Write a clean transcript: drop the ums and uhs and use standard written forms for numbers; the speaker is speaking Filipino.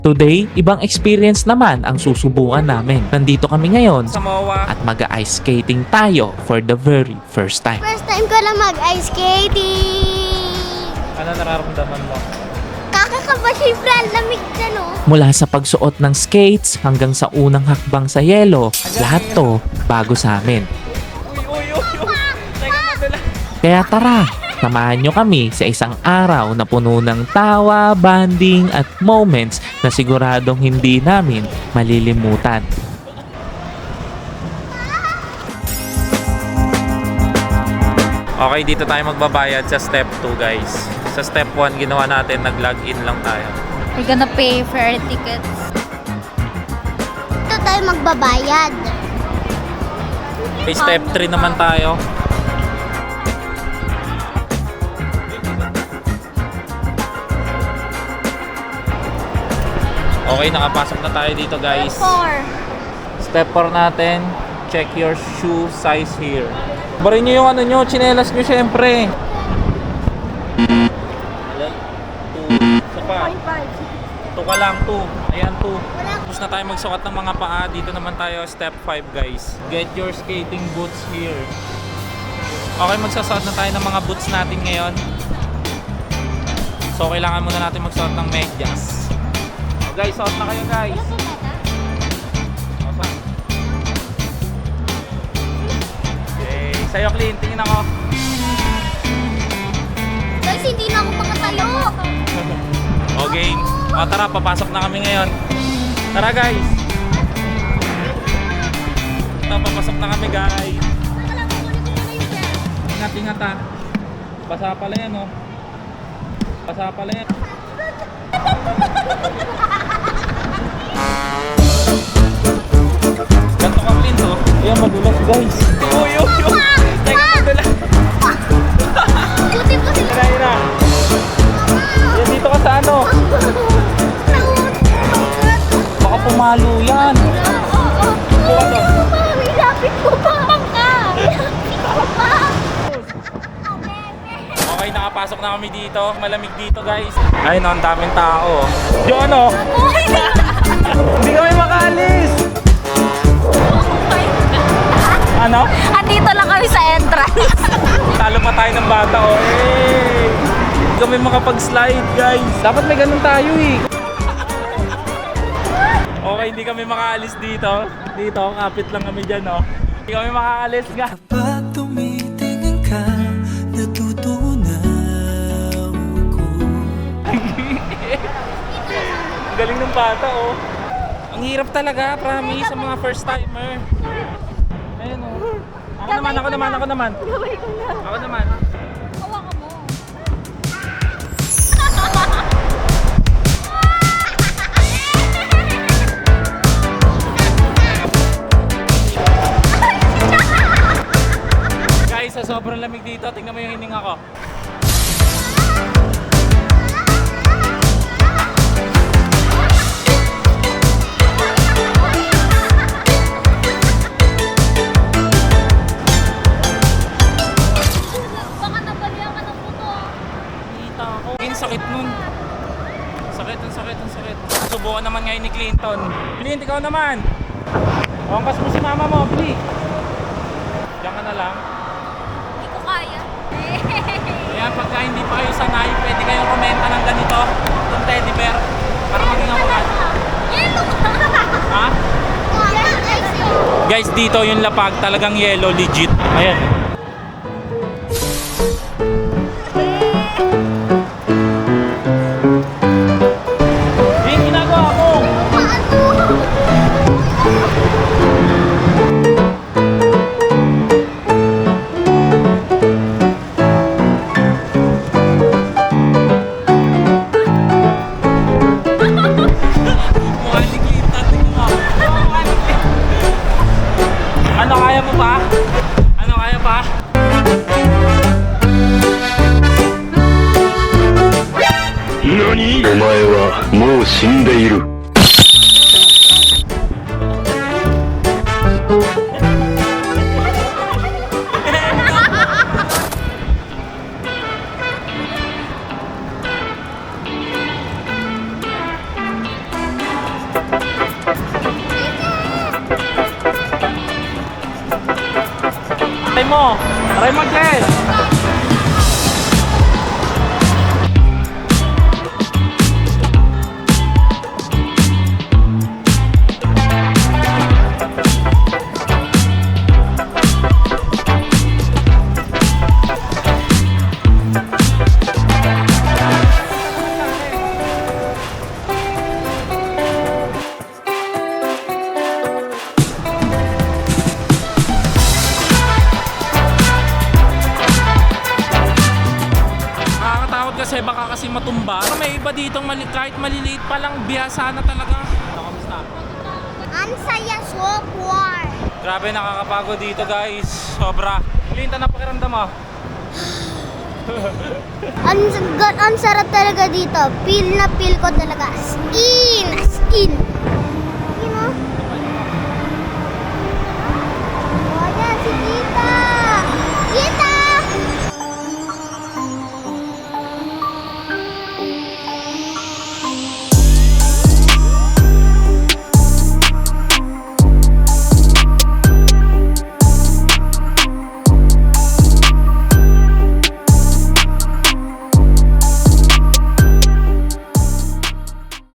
Today, ibang experience naman ang susubukan namin. Nandito kami ngayon sa MOA at mag-ice skating tayo for the very first time. First time ko lang mag-ice skating. Ano nararamdaman mo? Kakakaba syempre, ang lamig na no. Mula sa pagsuot ng skates hanggang sa unang hakbang sa yelo, lahat to bago sa amin. Uy! Teka, madala. Kaya tara, samahan nyo kami sa isang araw na puno ng tawa, bonding at moments na siguradong hindi namin malilimutan. Okay, dito tayo magbabayad sa step 2, guys. Sa step 1, ginawa natin, nag-login lang tayo. We're gonna pay for our tickets. Ito tayo magbabayad. Okay, step 3 naman tayo. Okay, nakapasok na tayo dito, guys. Step 4 natin, check your shoe size here. Barin nyo yung ano nyo, tsinelas nyo syempre. Isa pa. 2 ka lang, 2. Ayan, 2. Tapos na tayo magsukat ng mga paa. Dito naman tayo, step 5, guys. Get your skating boots here. Okay, magsasuot na tayo ng mga boots natin ngayon. So, kailangan muna natin magsuot ng medyas. Guys, suot na kayo, guys. Okay, sa'yo, Clint, tingin ako. Guys, hindi na ako makatayo. O, game. O, tara, papasok na kami ngayon. Tara, guys. Ito, papasok na kami, guys. Ingat ha. Basa pala yan, oh. Basa pala yan. Ganto ka, Clint, oh. Ayan, madulas, guys. Uy! Teka, madulas. Buti ko sila. Ira. Yan, dito ka sa ano. Baka pumalo yan. Buka to. Mami, lapit ko pa ka. Okay, nakapasok na kami dito. Malamig dito, guys. Ayun, ang daming tao. Yung ano? Hindi kami makaalis. Ano? Andito lang kami sa entrance. Talo pa tayo ng bata, oh. Hey! Hindi kami makapag-slide, guys. Dapat may ganun tayo, eh. Okay, hindi kami makaalis dito. Dito, kapit lang kami dyan, oh. Hindi kami makaalis, nga. Kapag tumitingin ka, natutunaw ako. Ang galing ng bata, oh. Ang hirap talaga, promise, sa mga first timer. Ayun, oh. Ako naman. Ako naman. Hawakan mo. Guys, sa sobrang lamig dito, tingnan mo yung hininga ko. Baka nabalihan ka ng puto. Kita ako. Ang sakit nun. Ang sakit. Subukan naman ngayon ni Clinton. Clint, ikaw naman. Angkas mo si mama mo, please. Diyan ka na lang. Hindi ko kaya. Kaya pagka hindi pa kayo sanay, pwede kayong komenta ng ganito. Itong teddy bear. Para maging awakan. Yellow Ha? Guys, dito yung lapag talagang yellow, legit. Ayan. Yung ginagawa ko. Mukhang liglitan. Ano, kaya mo pa? Ano, kaya pa? Try mo. Try mo, Jel. Nakakatakot kasi baka kasi matumba. Pero may iba ditong kahit maliliit pa lang, biyasa na talaga. Kamusta? Ang saya so far. Grabe, nakakapagod dito guys. Sobra. Linta na pakiramdam mo. Ang sarap talaga dito. Feel na feel ko talaga. As